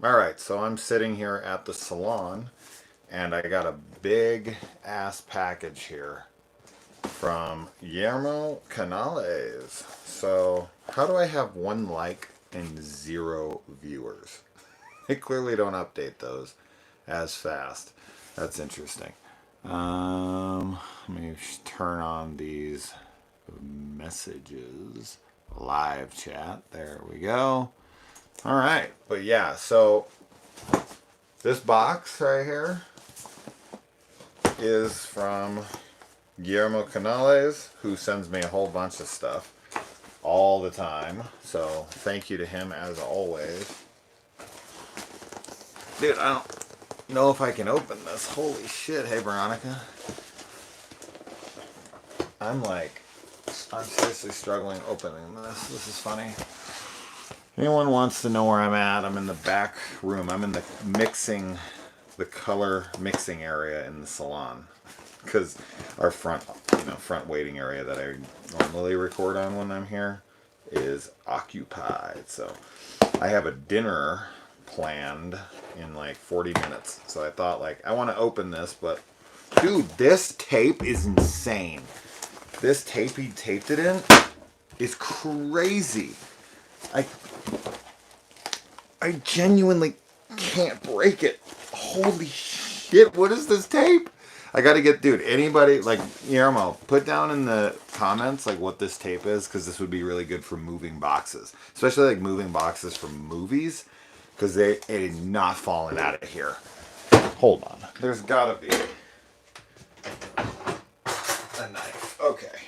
Alright, so I'm sitting here at the salon and I got a big ass package here from Guillermo Canales. So, how do I have one like and 0 viewers? I clearly don't update those as fast. That's interesting. Let me turn on these messages. Live chat. There we go. All right, but yeah, so this box right here is from Guillermo Canales, who sends me a whole bunch of stuff all the time. So thank you to him as always. Dude, I don't know if I can open this. Holy shit. Hey, Veronica. I'm seriously struggling opening this. This is funny. Anyone wants to know where I'm at, I'm in the back room. I'm in the color mixing area in the salon. Because our front waiting area that I normally record on when I'm here is occupied. So I have a dinner planned in like 40 minutes. So I thought I want to open this, but dude, this tape is insane. This tape he taped it in is crazy. I genuinely can't break it. Holy shit, what is this tape? I gotta get, dude, anybody, Guillermo, put down in the comments, what this tape is, because this would be really good for moving boxes. Especially, moving boxes from movies, because it is not falling out of here. Hold on. There's gotta be a knife. Okay.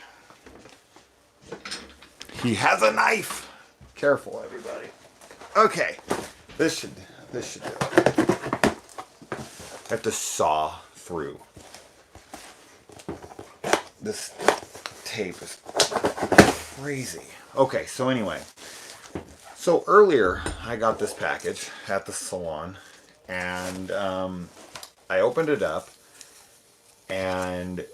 He has a knife! Careful, everybody. Okay. This should do it. I have to saw through. This tape is crazy. Okay, so anyway. So earlier, I got this package at the salon, and I opened it up, and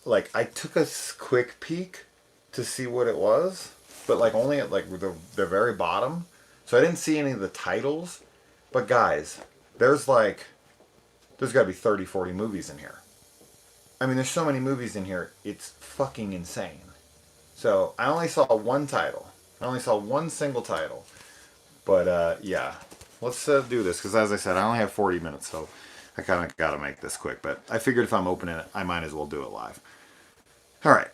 I took a quick peek to see what it was, but only at the very bottom. So I didn't see any of the titles. But guys, there's got to be 30, 40 movies in here. I mean, there's so many movies in here, it's fucking insane. So I only saw one title. I only saw one single title. But yeah, let's do this, because as I said, I only have 40 minutes, so I kind of got to make this quick. But I figured if I'm opening it, I might as well do it live. All right.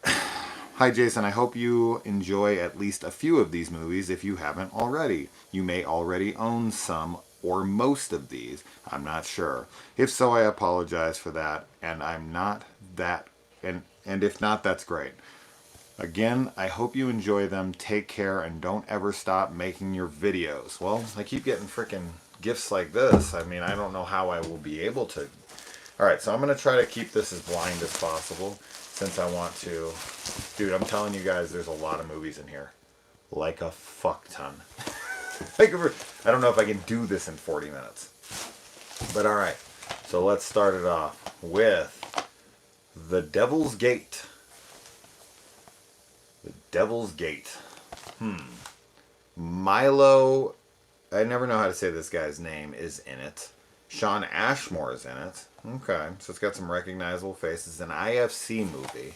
Hi Jason, I hope you enjoy at least a few of these movies if you haven't already. You may already own some or most of these, I'm not sure. If so, I apologize for that, and I'm not that, and if not, that's great. Again, I hope you enjoy them, take care, and don't ever stop making your videos. Well, I keep getting freaking gifts like this. I mean, I don't know how I will be able to. Alright, so I'm going to try to keep this as blind as possible, since I want to. Dude, I'm telling you guys, there's a lot of movies in here. Like a fuck ton. I don't know if I can do this in 40 minutes. But alright, so let's start it off with The Devil's Gate. The Devil's Gate. Milo, I never know how to say this guy's name, is in it. Sean Ashmore is in it. Okay, so it's got some recognizable faces. An IFC movie.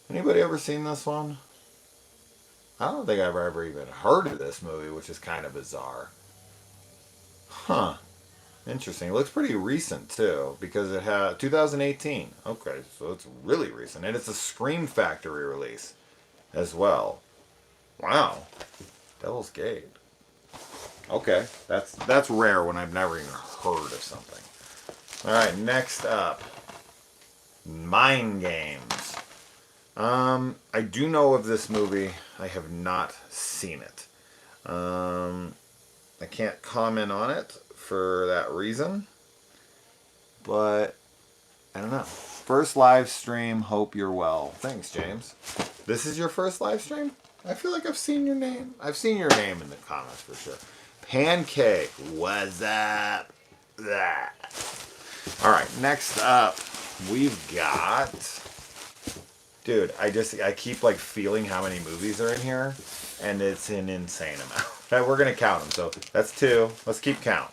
Anybody ever seen this one? I don't think I've ever even heard of this movie, which is kind of bizarre. Huh. Interesting. It looks pretty recent, too, because it had 2018. Okay, so it's really recent. And it's a Scream Factory release as well. Wow. Devil's Gate. Okay, that's rare when I've never even heard of something. Alright, next up. Mind Games. I do know of this movie. I have not seen it. I can't comment on it for that reason. But, I don't know. First live stream, hope you're well. Thanks, James. This is your first live stream? I feel like I've seen your name. I've seen your name in the comments for sure. Pancake, what's up? Alright, next up, we've got... Dude, I keep feeling how many movies are in here, and it's an insane amount. We're going to count them. So that's 2. Let's keep count.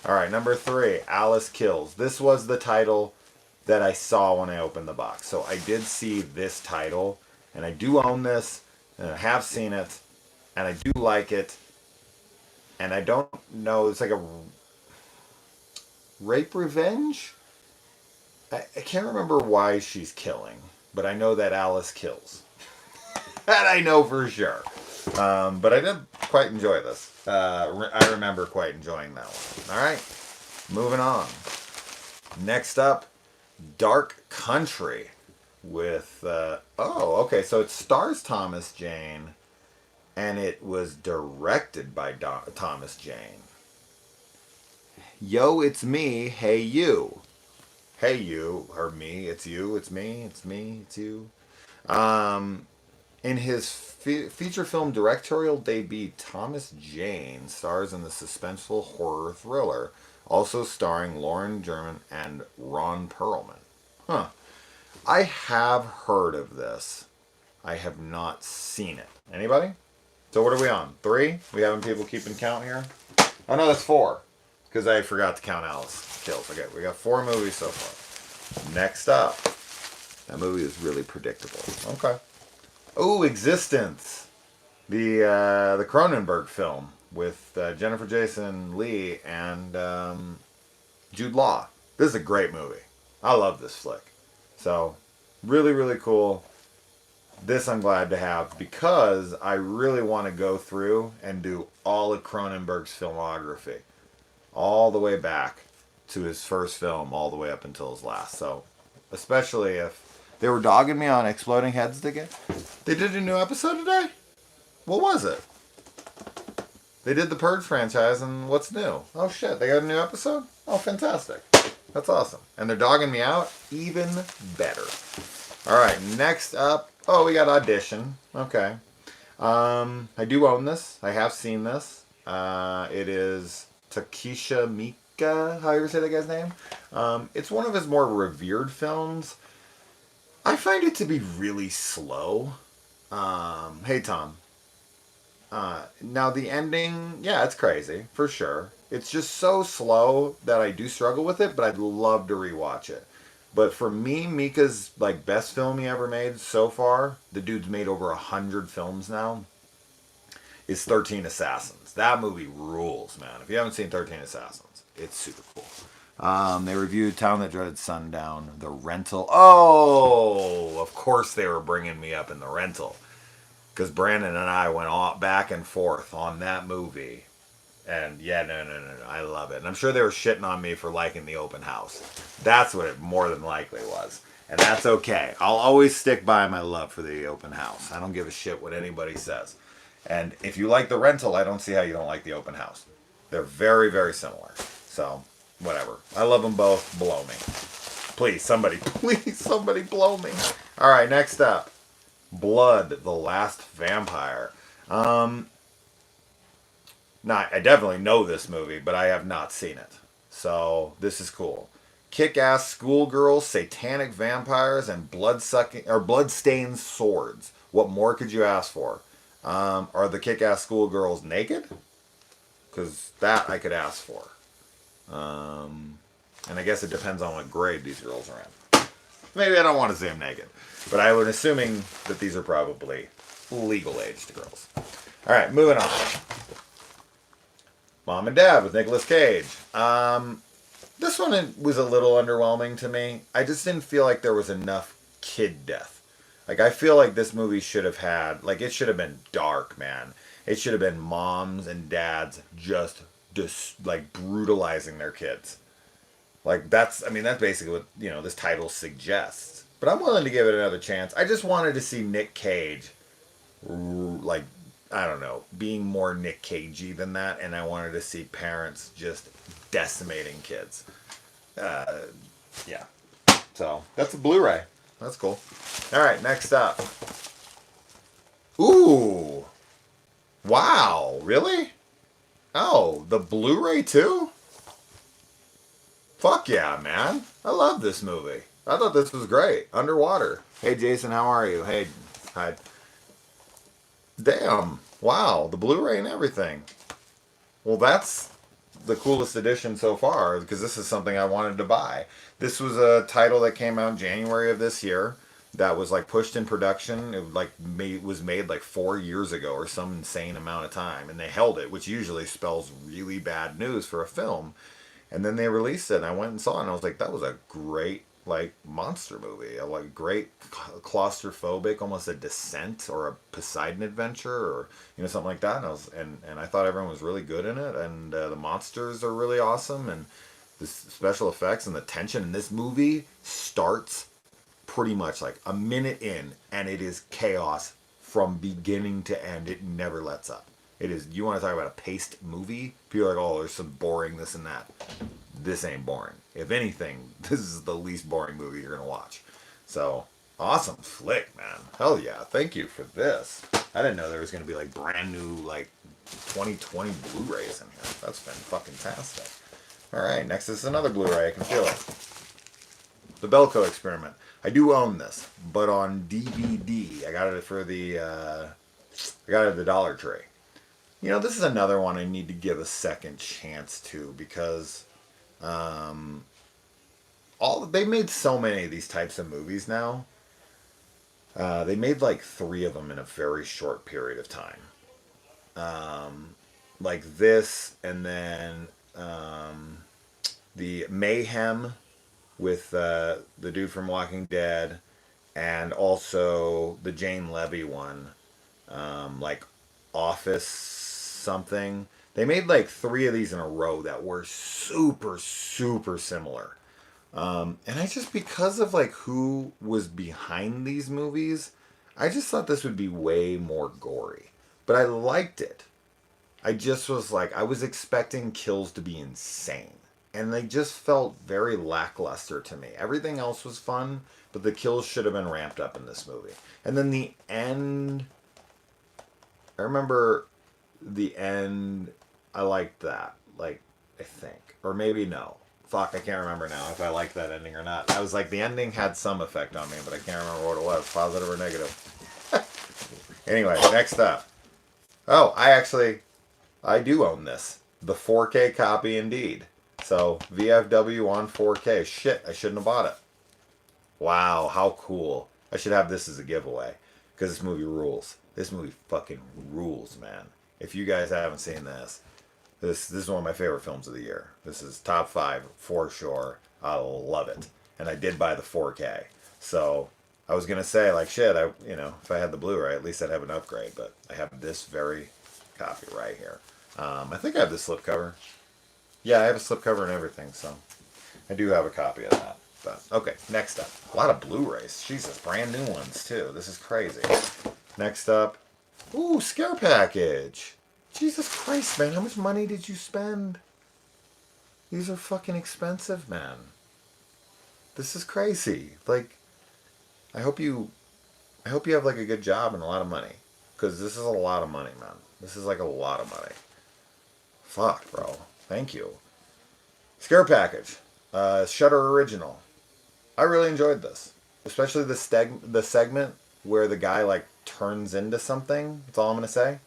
All right, number 3, Alice Kills. This was the title that I saw when I opened the box. So I did see this title, and I do own this, and I have seen it, and I do like it. And I don't know, it's like a rape revenge? I can't remember why she's killing, but I know that Alice kills. That I know for sure. But I did quite enjoy this. I remember quite enjoying that one. All right, moving on. Next up, Dark Country with, okay, so it stars Thomas Jane, and it was directed by Thomas Jane. Yo, it's me, hey you. Hey you, or me, it's you, it's me, it's you. In his feature film directorial debut, Thomas Jane stars in the suspenseful horror thriller, also starring Lauren German and Ron Perlman. Huh. I have heard of this. I have not seen it. Anybody? So what are we on? 3? We having people keeping count here? Oh no, that's 4. Because I forgot to count Alice Kills. Okay, we got 4 movies so far. Next up. That movie is really predictable. Okay. Oh, Existence. The Cronenberg film with Jennifer Jason Leigh and Jude Law. This is a great movie. I love this flick. So, really, really cool. This I'm glad to have because I really want to go through and do all of Cronenberg's filmography. All the way back to his first film, all the way up until his last. So, especially if they were dogging me on Exploding Heads again. They did a new episode today? What was it? They did the Purge franchise, and what's new? Oh shit, they got a new episode? Oh, fantastic. That's awesome. And they're dogging me out? Even better. Alright, next up. Oh, we got Audition. Okay. I do own this. I have seen this. It is Takesha Miike, how you say that guy's name? It's one of his more revered films. I find it to be really slow. Hey, Tom. Now, the ending, yeah, it's crazy, for sure. It's just so slow that I do struggle with it, but I'd love to rewatch it. But for me, Mika's like best film he ever made so far, the dude's made over 100 films now, is 13 Assassins. That movie rules, man. If you haven't seen 13 Assassins, it's super cool. They reviewed Town That Dreaded Sundown, The Rental. Oh, of course they were bringing me up in The Rental. Because Brandon and I went all back and forth on that movie. And yeah, no. I love it. And I'm sure they were shitting on me for liking The Open House. That's what it more than likely was. And that's okay. I'll always stick by my love for The Open House. I don't give a shit what anybody says. And if you like The Rental, I don't see how you don't like The Open House. They're very, very similar. So, whatever. I love them both. Blow me. Please, somebody blow me. Alright, next up. Blood, The Last Vampire. Now, I definitely know this movie, but I have not seen it. So, this is cool. Kick-ass schoolgirls, satanic vampires, and blood-stained swords. What more could you ask for? Are the kick-ass schoolgirls naked? Because that I could ask for. And I guess it depends on what grade these girls are in. Maybe I don't want to see them naked. But I would assuming that these are probably legal-aged girls. Alright, moving on. Mom and Dad with Nicolas Cage. This one was a little underwhelming to me. I just didn't feel like there was enough kid death. Like, I feel like this movie should have had, like, it should have been dark, man. It should have been moms and dads just like, brutalizing their kids. Like, that's basically what, this title suggests. But I'm willing to give it another chance. I just wanted to see Nick Cage, like, I don't know, being more Nick Cagey than that, and I wanted to see parents just decimating kids. Yeah. So, that's a Blu-ray. That's cool. Alright, next up. Ooh. Wow, really? Oh, the Blu-ray too? Fuck yeah, man. I love this movie. I thought this was great. Underwater. Hey, Jason, how are you? Hey, hi. Damn. Wow, the Blu-ray and everything. Well, that's the coolest edition so far because this is something I wanted to buy. This was a title that came out in January of this year that was like pushed in production. It was made like 4 years ago or some insane amount of time, and they held it, which usually spells really bad news for a film. And then they released it, and I went and saw it, and I was like, that was a great like monster movie, a like great claustrophobic, almost a Descent or a Poseidon Adventure, or something like that. And I thought everyone was really good in it, and the monsters are really awesome, and the special effects and the tension in this movie starts pretty much like a minute in, and it is chaos from beginning to end. It never lets up. It is. You want to talk about a paced movie? People are like, oh, there's some boring this and that. This ain't boring. If anything, this is the least boring movie you're gonna watch. So awesome flick, man. Hell yeah! Thank you for this. I didn't know there was gonna be like brand new like 2020 Blu-rays in here. That's been fucking fantastic. All right, next is another Blu-ray. I can feel it. The Belko Experiment. I do own this, but on DVD. I got it for the. I got it at the Dollar Tree. This is another one I need to give a second chance to because they made so many of these types of movies now. They made like 3 of them in a very short period of time. Like this, and then the Mayhem with the dude from Walking Dead, and also the Jane Levy one, like Office something. They made like 3 of these in a row that were super, super similar. And I just, because of like who was behind these movies, I just thought this would be way more gory. But I liked it. I just was like, I was expecting kills to be insane. And they just felt very lackluster to me. Everything else was fun, but the kills should have been ramped up in this movie. And then the end, I remember the end, I liked that. Like, I think. Or maybe no. Fuck, I can't remember now if I liked that ending or not. I was like, the ending had some effect on me, but I can't remember what it was, positive or negative. Anyway, next up. Oh, I do own this. The 4K copy indeed. So, VFW on 4K. Shit, I shouldn't have bought it. Wow, how cool. I should have this as a giveaway. Because this movie rules. This movie fucking rules, man. If you guys haven't seen this, this is one of my favorite films of the year. This is top 5 for sure. I love it. And I did buy the 4K. So I was going to say, like, shit, if I had the Blu-ray, at least I'd have an upgrade. But I have this very copy right here. I think I have the slipcover. Yeah, I have a slipcover and everything. So I do have a copy of that. But okay, next up. A lot of Blu-rays. Jesus, brand new ones, too. This is crazy. Next up. Ooh, Scare Package. Jesus Christ, man, how much money did you spend? These are fucking expensive, man. This is crazy. Like, I hope you have like a good job and a lot of money, because this is a lot of money, man. This is like a lot of money. Fuck, bro. Thank you. Scare Package, Shudder original. I really enjoyed this, especially the segment where the guy like turns into something. That's all I'm gonna say.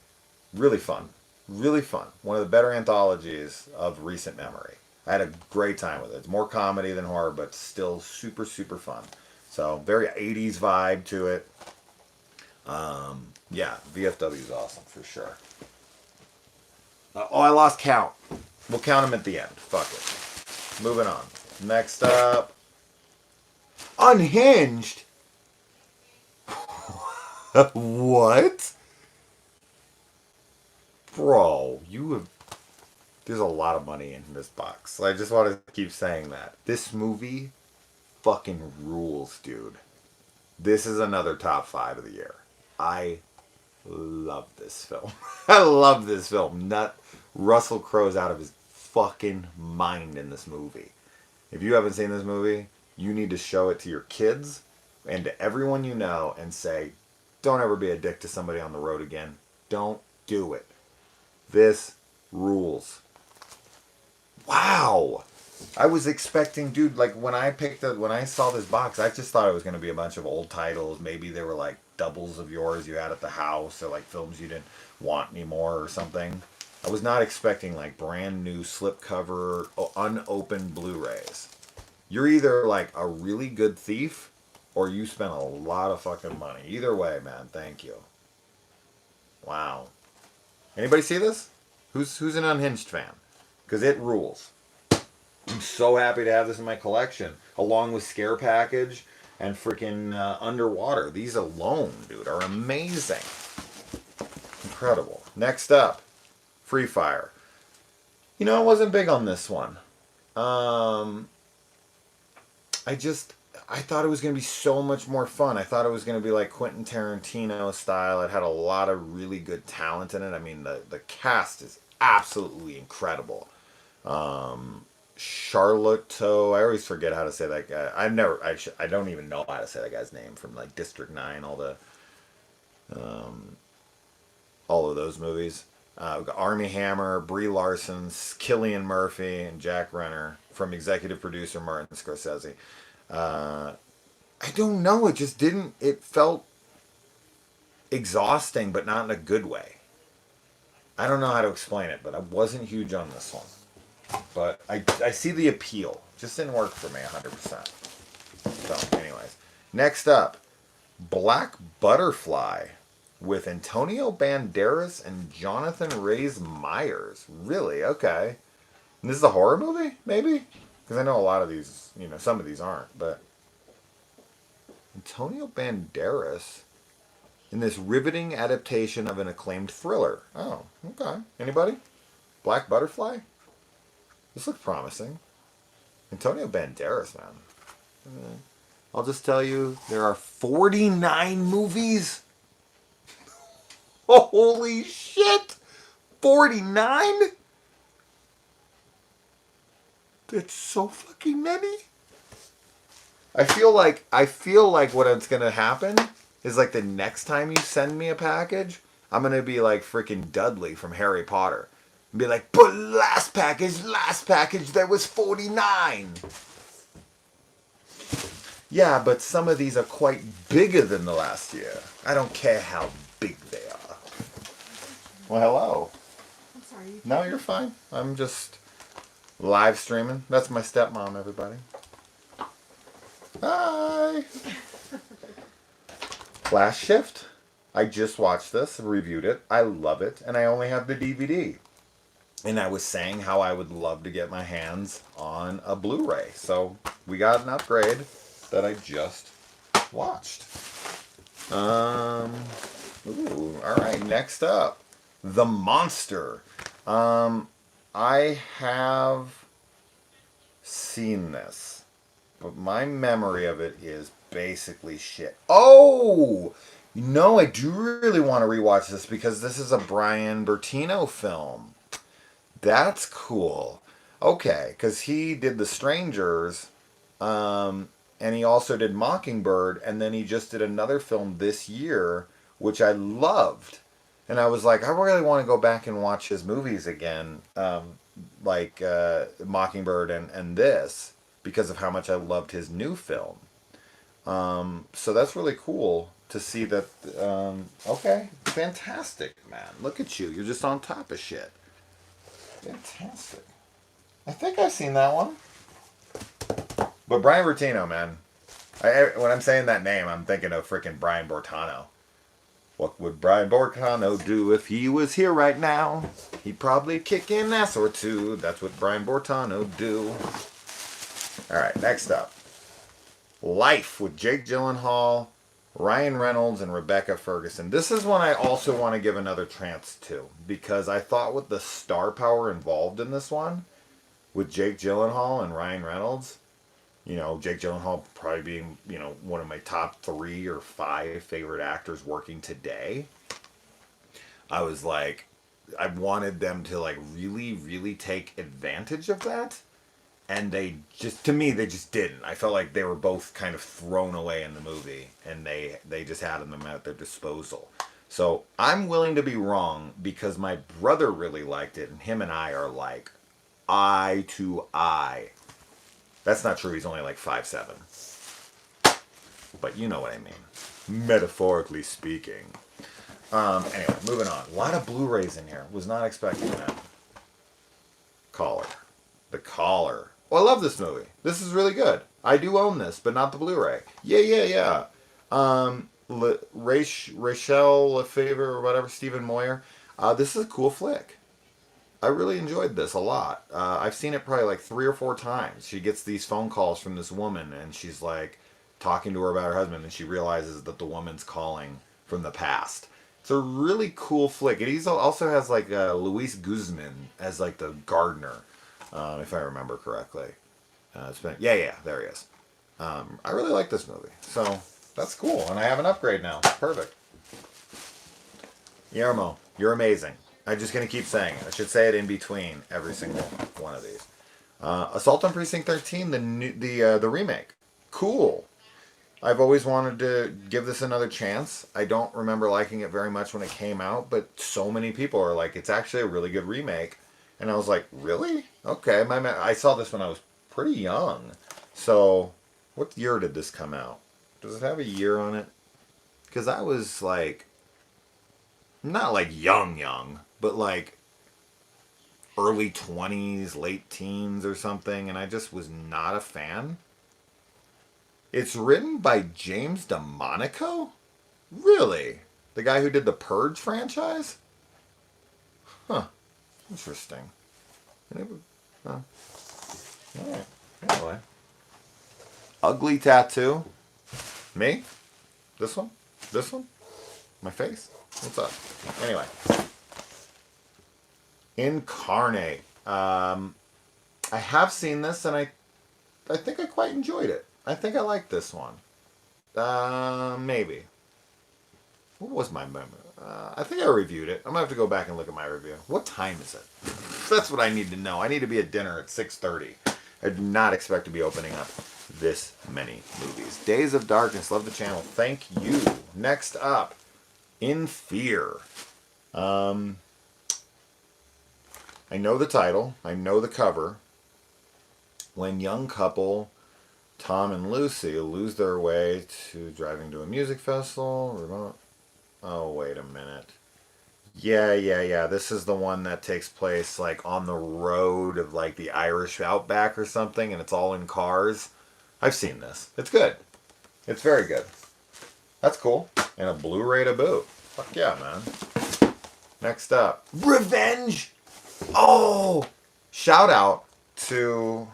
Really fun. Really fun. One of the better anthologies of recent memory. I had a great time with it. It's more comedy than horror, but still super, super fun. So, very 80s vibe to it. Yeah, VFW is awesome for sure. I lost count. We'll count them at the end. Fuck it. Moving on. Next up. Unhinged? What? Bro, there's a lot of money in this box. I just want to keep saying that. This movie fucking rules, dude. This is another top 5 of the year. I love this film. I love this film. Russell Crowe's out of his fucking mind in this movie. If you haven't seen this movie, you need to show it to your kids and to everyone you know and say, don't ever be a dick to somebody on the road again. Don't do it. This rules. Wow. I was expecting, dude, like when I saw this box, I just thought it was going to be a bunch of old titles. Maybe they were like doubles of yours you had at the house, or like films you didn't want anymore or something. I was not expecting like brand new slipcover, unopened Blu-rays. You're either like a really good thief or you spent a lot of fucking money. Either way, man, thank you. Wow. Anybody see this? Who's an Unhinged fan? Because it rules. I'm so happy to have this in my collection, along with Scare Package and freaking Underwater. These alone, dude, are amazing. Incredible. Next up, Free Fire. You know, I wasn't big on this one. I thought it was going to be so much more fun. I thought it was going to be like Quentin Tarantino style. It had a lot of really good talent in it. I mean, the cast is absolutely incredible. Charlotte, I always forget how to say that guy. I don't even know how to say that guy's name from like District 9, all of those movies. Armie Hammer, Brie Larson, Cillian Murphy, and Jack Renner from executive producer Martin Scorsese. I don't know. It just didn't. It felt exhausting, but not in a good way. I don't know how to explain it, but I wasn't huge on this one. But I see the appeal. Just didn't work for me 100%. So, anyways. Next up, Black Butterfly with Antonio Banderas and Jonathan Rhys Meyers. Really? Okay. And this is a horror movie? Maybe? Because I know a lot of these, some of these aren't. But Antonio Banderas in this riveting adaptation of an acclaimed thriller. Oh, okay. Anybody? Black Butterfly? This looks promising. Antonio Banderas, man. I'll just tell you, there are 49 movies. Holy shit! 49? That's so fucking many. I feel like what's gonna happen is like the next time you send me a package, I'm gonna be like freaking Dudley from Harry Potter. And be like, but last package, there was 49. Yeah, but some of these are quite bigger than the last year. I don't care how big they are. Well, hello. I'm sorry. No, you're fine. I'm just live streaming. That's my stepmom, everybody. Hi. Last Shift. I just watched this, reviewed it. I love it, and I only have the DVD. And I was saying how I would love to get my hands on a Blu-ray. So we got an upgrade that I just watched. All right, next up. The Monster. I have seen this, but my memory of it is basically shit. Oh! No, I do really want to rewatch this because this is a Brian Bertino film. That's cool. Okay, because he did The Strangers, and he also did Mockingbird, and then he just did another film this year, which I loved. And I was like, I really want to go back and watch his movies again, like Mockingbird and this, because of how much I loved his new film. So that's really cool to see that. Okay, fantastic, man. Look at you. You're just on top of shit. Fantastic. I think I've seen that one. But Brian Bertino, man. When I'm saying that name, I'm thinking of freaking Brian Bortano. What would Brian Bortano do if he was here right now? He'd probably kick an ass or two. That's what Brian Bortano do. Alright, next up. Life with Jake Gyllenhaal, Ryan Reynolds, and Rebecca Ferguson. This is one I also want to give another chance to, because I thought with the star power involved in this one, with Jake Gyllenhaal and Ryan Reynolds, Jake Gyllenhaal probably being, one of my top 3 or 5 favorite actors working today. I was like, I wanted them to like really, really take advantage of that. And they just didn't. I felt like they were both kind of thrown away in the movie, and they just had them at their disposal. So I'm willing to be wrong because my brother really liked it, and him and I are like eye to eye. That's not true. He's only like 5'7", but you know what I mean. Metaphorically speaking. Anyway, moving on. A lot of Blu-rays in here. Was not expecting that. Collar. The Collar. Oh, I love this movie. This is really good. I do own this, but not the Blu-ray. Yeah. Rachel Lefevre or whatever, Stephen Moyer. This is a cool flick. I really enjoyed this a lot. I've seen it probably like 3 or 4 times. She gets these phone calls from this woman, and she's like talking to her about her husband, and she realizes that the woman's calling from the past. It's a really cool flick. It also has like Luis Guzman as like the gardener, if I remember correctly. Yeah, there he is. I really like this movie, so that's cool, and I have an upgrade now. Perfect. Guillermo, you're amazing. I'm just gonna keep saying it. I should say it in between every single one of these. Assault on Precinct 13, the remake. Cool. I've always wanted to give this another chance. I don't remember liking it very much when it came out, but so many people are like, it's actually a really good remake. And I was like, really? Okay. I saw this when I was pretty young. So, what year did this come out? Does it have a year on it? Because I was like, not like young, but like early 20s, late teens or something, and I just was not a fan. It's written by James DeMonaco? Really? The guy who did the Purge franchise? Huh. Interesting. Alright. Anyway. Ugly tattoo. Me? This one? This one? My face? What's up? Anyway. Incarnate. I have seen this, and I think I quite enjoyed it. I think I like this one. Maybe. What was my memory? I think I reviewed it. I'm gonna have to go back and look at my review. What time is it? That's what I need to know. I need to be at dinner at 6:30. I do not expect to be opening up this many movies. Days of Darkness. Love the channel. Thank you. Next up, In Fear. I know the title. I know the cover. When young couple Tom and Lucy lose their way to driving to a music festival. Remote. Oh, wait a minute. Yeah. This is the one that takes place like on the road of like the Irish outback or something, and it's all in cars. I've seen this. It's good. It's very good. That's cool. And a Blu-ray to boot. Fuck yeah, man. Next up, Revenge. Oh, shout out to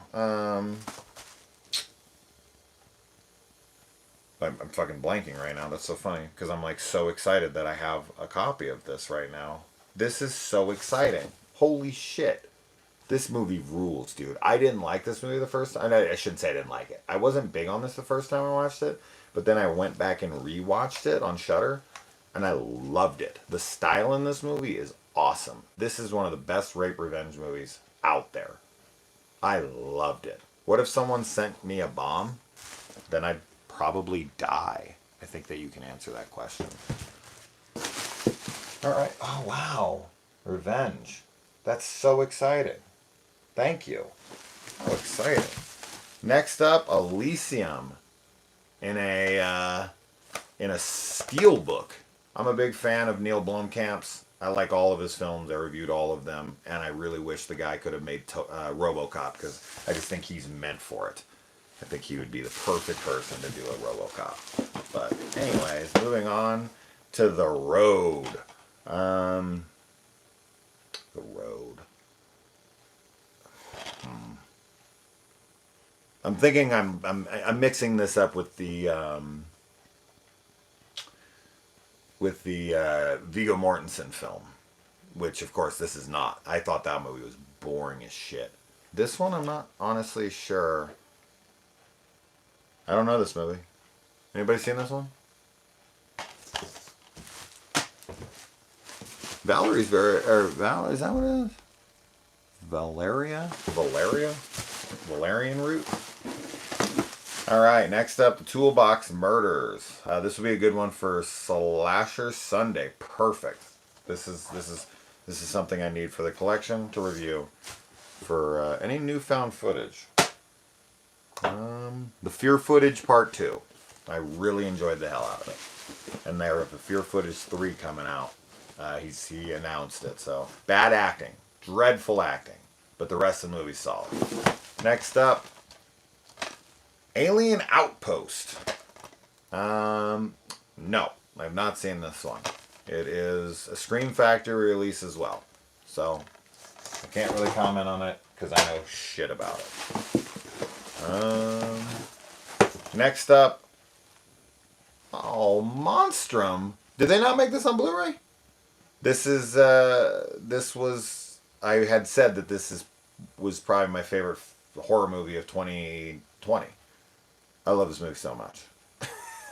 I'm fucking blanking right now. That's so funny because I'm like so excited that I have a copy of this right now. This is so exciting. Holy shit. This movie rules, dude. I didn't like this movie the first time. I shouldn't say I didn't like it. I wasn't big on this the first time I watched it, but then I went back and rewatched it on Shudder, and I loved it. The style in this movie is awesome. This is one of the best rape revenge movies out there. I loved it. What if someone sent me a bomb? Then I'd probably die. I think that you can answer that question. Alright. Oh, wow. Revenge. That's so exciting. Thank you. How exciting. Next up, Elysium. In a steelbook. I'm a big fan of Neil Blomkamp's. I like all of his films. I reviewed all of them. And I really wish the guy could have made RoboCop, because I just think he's meant for it. I think he would be the perfect person to do a RoboCop. But anyways, moving on to The Road. The Road. I'm thinking I'm mixing this up with the Viggo Mortensen film, which of course this is not. I thought that movie was boring as shit. This one I'm not honestly sure. I don't know this movie. Anybody seen this one? Valerie's Val, is that what it is? Valerian root? Alright, next up, the Toolbox Murders. This will be a good one for Slasher Sunday. Perfect. This is something I need for the collection to review for any newfound footage. The Fear Footage Part 2. I really enjoyed the hell out of it. And there was a Fear Footage 3 coming out. He announced it. So bad acting, dreadful acting, but the rest of the movie's solid. Next up, Alien Outpost. No, I've not seen this one. It is a Scream Factory release as well. So I can't really comment on it because I know shit about it. Next up, oh, Monstrum. Did they not make this on Blu-ray? This was, I had said that was probably my favorite horror movie of 2020. I love this movie so much.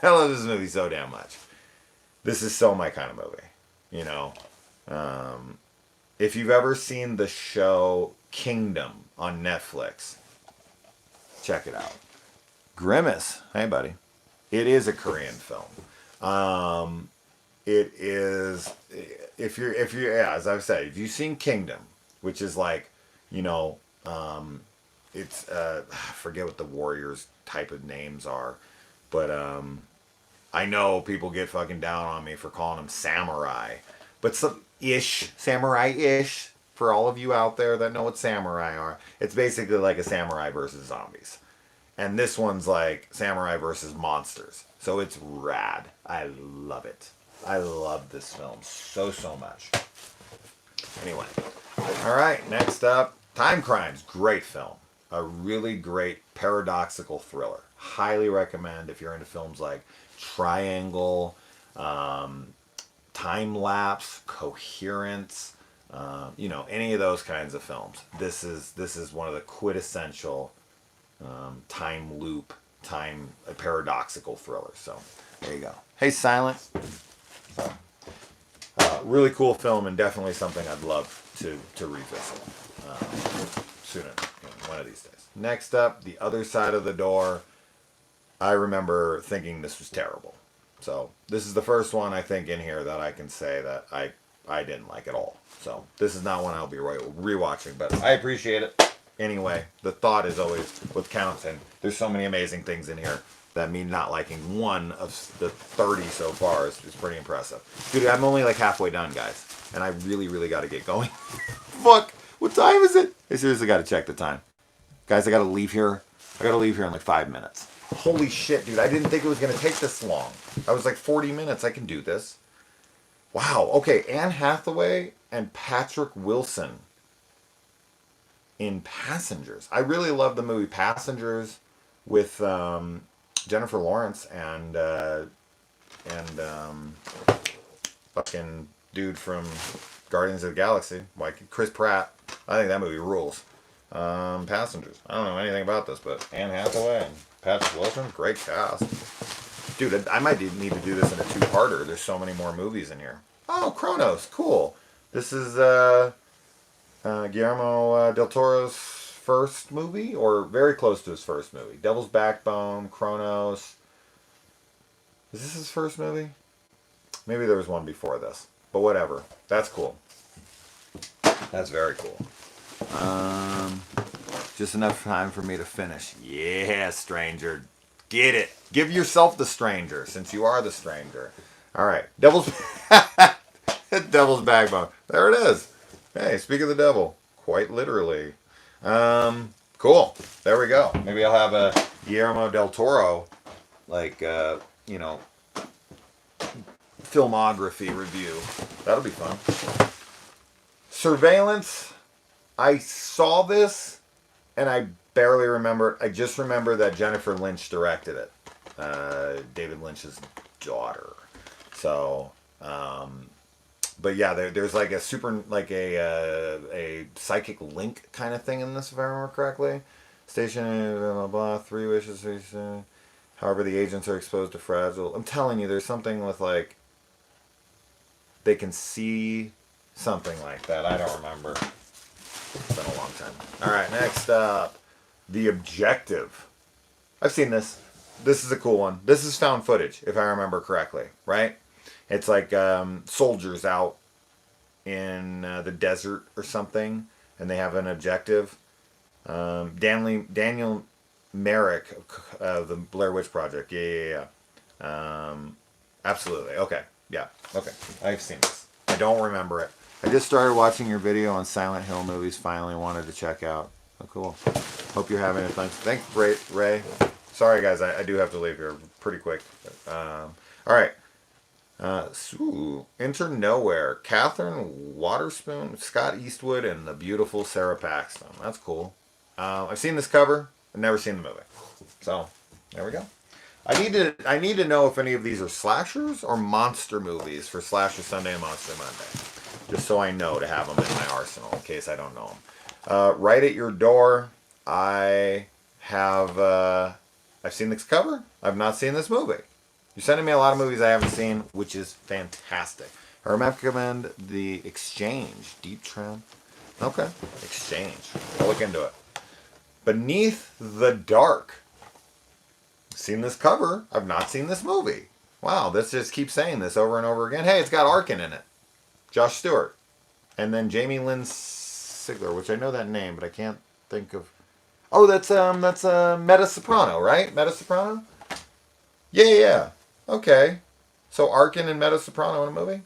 I love this movie so damn much. This is so my kind of movie. You know, if you've ever seen the show Kingdom on Netflix, check it out. Grimace. Hey, buddy. It is a Korean film. It is, if you're, yeah, as I've said, if you've seen Kingdom, which is like, you know, it's, I forget what the warriors type of names are, but, I know people get fucking down on me for calling them samurai, but samurai-ish, for all of you out there that know what samurai are, it's basically like a samurai versus zombies. And this one's like samurai versus monsters. So it's rad. I love it. I love this film so much. Anyway. Alright, next up, Time Crimes. Great film. A really great paradoxical thriller. Highly recommend if you're into films like Triangle, Time Lapse, Coherence, you know, any of those kinds of films. This is one of the quintessential time loop, paradoxical thrillers. So there you go. Hey, Silence. So, really cool film and definitely something I'd love to revisit sooner, one of these days. Next up, The Other Side of the Door. I remember thinking this was terrible. So this is the first one I think in here that I can say that I didn't like at all. So this is not one I'll be rewatching, but I appreciate it. Anyway, the thought is always what counts, and there's so many amazing things in here that me not liking one of the 30 so far is pretty impressive. Dude, I'm only like halfway done, guys, and I really got to get going. Fuck, what time is it? I seriously got to check the time. Guys, I got to leave here. I got to leave here in like 5 minutes. Holy shit, dude, I didn't think it was going to take this long. I was like 40 minutes, I can do this. Wow, okay, Anne Hathaway and Patrick Wilson in Passengers. I really love the movie Passengers with Jennifer Lawrence and fucking dude from Guardians of the Galaxy, like Chris Pratt. I think that movie rules. Passengers. I don't know anything about this, but Anne Hathaway and Patrick Wilson, great cast. Dude, I might need to do this in a two-parter. There's so many more movies in here. Oh, Kronos, cool. This is Guillermo del Toro's first movie, or very close to his first movie. Devil's Backbone, Kronos. Is this his first movie? Maybe there was one before this, but whatever. That's cool. That's very cool. Just enough time for me to finish. Yeah, stranger. Get it. Give yourself the stranger, since you are the stranger. Alright. Devil's Backbone. There it is. Hey, speak of the devil. Quite literally. Cool. There we go. Maybe I'll have a Guillermo del Toro, like, you know, filmography review. That'll be fun. Surveillance. I saw this, and I barely remember. I just remember that Jennifer Lynch directed it. David Lynch's daughter. So, but yeah, there's like a a psychic link kind of thing in this, if I remember correctly. Station, blah, blah, blah, 3 wishes. However, the agents are exposed to fragile. I'm telling you, there's something with like, they can see something like that. I don't remember. It's been a long time. Alright, next up. The Objective. I've seen this. This is a cool one. This is found footage, if I remember correctly, right? It's like soldiers out in the desert or something, and they have an objective. Daniel Merrick of the Blair Witch Project. Yeah. absolutely. Okay. Yeah. Okay. I've seen this. I don't remember it. I just started watching your video on Silent Hill movies. Finally wanted to check out. Oh, cool. Hope you're having a fun. Thanks, Ray. Sorry, guys. I do have to leave here pretty quick. All right. Enter Nowhere. Catherine Waterspoon, Scott Eastwood, and the beautiful Sarah Paxton. That's cool. I've seen this cover. I've never seen the movie. So, there we go. I need to know if any of these are slashers or monster movies for Slasher Sunday and Monster Monday. Just so I know to have them in my arsenal in case I don't know them. Right at Your Door. I have, I've seen this cover. I've not seen this movie. You're sending me a lot of movies I haven't seen, which is fantastic. I recommend The Exchange. Deep Trend. Okay. Exchange. I'll look into it. Beneath the Dark. Seen this cover. I've not seen this movie. Wow, this just keeps saying this over and over again. Hey, it's got Arkin in it. Josh Stewart. And then Jamie Lynn Sigler, which I know that name, but I can't think of. Oh, that's Meta Soprano, right? Meta Soprano? Yeah. Okay. So Arkin and Meta Soprano in a movie?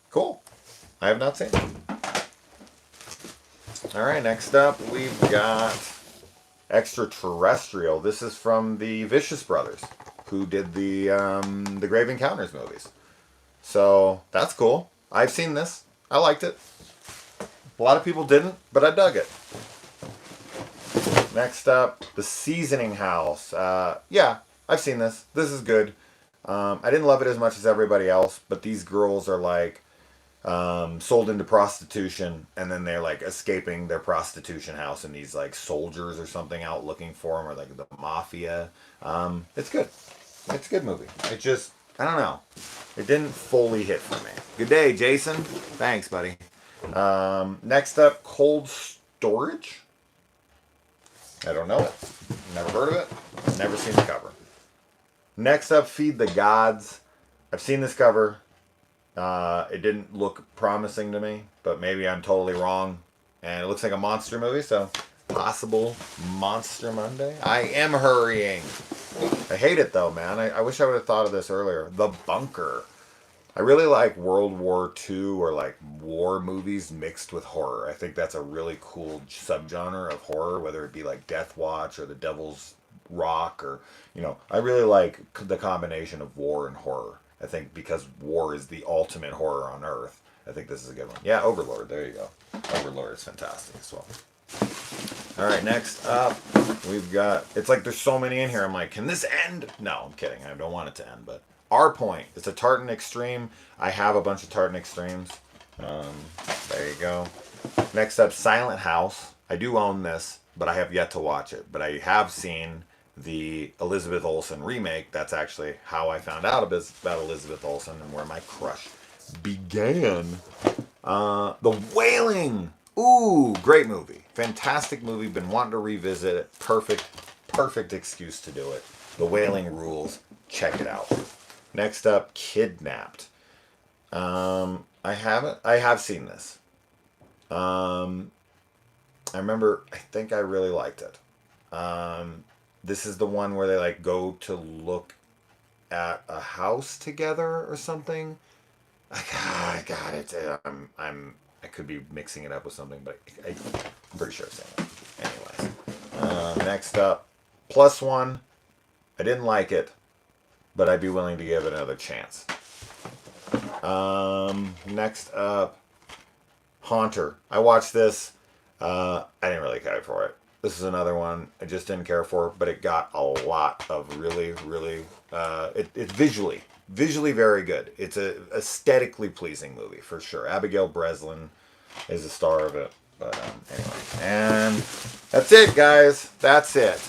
Cool. I have not seen it. All right, next up we've got Extraterrestrial. This is from the Vicious Brothers, who did the Grave Encounters movies. So that's cool. I've seen this. I liked it. A lot of people didn't, but I dug it. Next up, The Seasoning House. Yeah, I've seen this. This is good. I didn't love it as much as everybody else, but these girls are like sold into prostitution, and then they're like escaping their prostitution house, and these like soldiers or something out looking for them, or like the mafia. It's good. It's a good movie. It just, I don't know. It didn't fully hit for me. Good day, Jason. Thanks, buddy. Next up, Cold Storage. I don't know it. Never heard of it. Never seen the cover. Next up, Feed the Gods. I've seen this cover. It didn't look promising to me, but maybe I'm totally wrong. And it looks like a monster movie, so possible Monster Monday. I am hurrying. I hate it though, man. I wish I would have thought of this earlier. The Bunker. I really like World War II or like war movies mixed with horror. I think that's a really cool subgenre of horror, whether it be like Death Watch or The Devil's Rock, or, you know, I really like the combination of war and horror. I think because war is the ultimate horror on earth, I think this is a good one. Yeah, Overlord. There you go. Overlord is fantastic as well. All right, next up, we've got, it's like there's so many in here. I'm like, can this end? No, I'm kidding. I don't want it to end, but R Point. It's a Tartan Extreme. I have a bunch of Tartan Extremes. There you go. Next up, Silent House. I do own this, but I have yet to watch it. But I have seen the Elizabeth Olsen remake. That's actually how I found out about Elizabeth Olsen and where my crush began. The Wailing. Ooh, great movie. Fantastic movie. Been wanting to revisit it. Perfect excuse to do it. The Wailing rules. Check it out. Next up, Kidnapped. I have seen this. I remember, I think I really liked it. This is the one where they like go to look at a house together or something. I got it. I could be mixing it up with something, but I'm pretty sure I've seen it. Anyways, next up, Plus One. I didn't like it, but I'd be willing to give it another chance. Next up, Haunter. I watched this. I didn't really care for it. This is another one I just didn't care for, but it got a lot of really, it's visually very good. It's a aesthetically pleasing movie for sure. Abigail Breslin is the star of it. But anyway, and that's it, guys. That's it.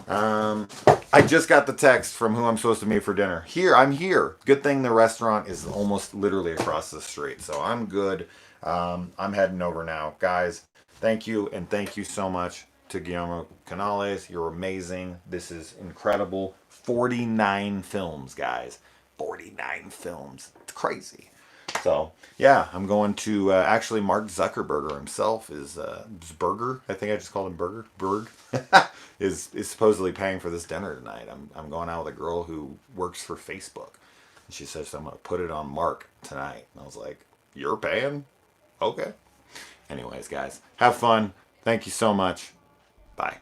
I just got the text from who I'm supposed to meet for dinner. I'm here. Good thing the restaurant is almost literally across the street, so I'm good. I'm heading over now, guys. Thank you, and thank you so much to Guillermo Canales. You're amazing. This is incredible. 49 films, guys. 49 films. It's crazy. So, yeah, I'm going to, actually, Mark Zuckerberg himself is Burger. I think I just called him Burger. Berg is supposedly paying for this dinner tonight. I'm going out with a girl who works for Facebook. She says, I'm going to put it on Mark tonight. And I was like, you're paying? Okay. Anyways, guys, have fun. Thank you so much. Bye.